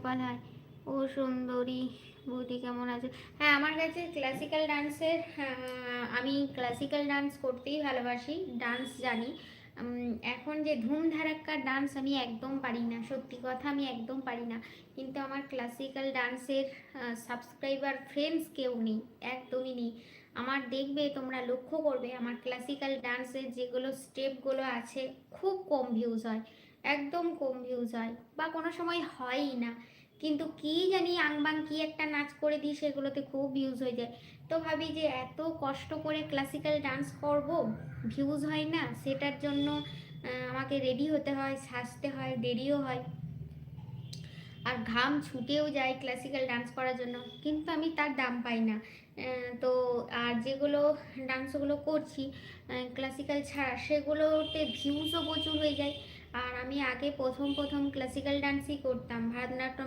কপাল হয়। ও সুন্দরী বৌদি কেমন আছে? হ্যাঁ, আমার কাছে ক্লাসিক্যাল ডান্সের, আমি ক্লাসিক্যাল ডান্স করতেই ভালোবাসি, ডান্স জানি। এখন যে ধুম ধারাক্কা ডান্স আমি একদম পারি না, সত্যি কথা আমি একদম পারি না। কিন্তু আমার ক্লাসিক্যাল ডান্সের সাবস্ক্রাইবার ফ্রেন্ডস কেউ নেই, একদমই নেই। আমার দেখবে, তোমরা লক্ষ্য করবে, আমার ক্লাসিক্যাল ডান্সের যেগুলো স্টেপগুলো আছে খুব কম ভিউজ হয়, একদম কম ভিউজ হয়, বা কোনো সময় হয়ই না। কিন্তু কি জানি আংবাং কি একটা নাচ করে দিই, সেগুলোতে খুব ভিউজ হয়ে যায়। তো ভাবি যে এত কষ্ট করে ক্লাসিক্যাল ডান্স করব, ভিউজ হয় না, সেটার জন্য আমাকে রেডি হতে হয়, সাজতে হয়, দেরিও হয়, আর ঘাম ছুটেও যায় ক্লাসিক্যাল ডান্স করার জন্য, কিন্তু আমি তার দাম পাই না। তো আর যেগুলো ডান্সগুলো করছি ক্লাসিক্যাল ছাড়া, সেগুলোতে ভিউজও প্রচুর হয়ে যায়। আর আমি আগে প্রথম প্রথম ক্লাসিক্যাল ডান্সই করতাম, ভারতনাট্যম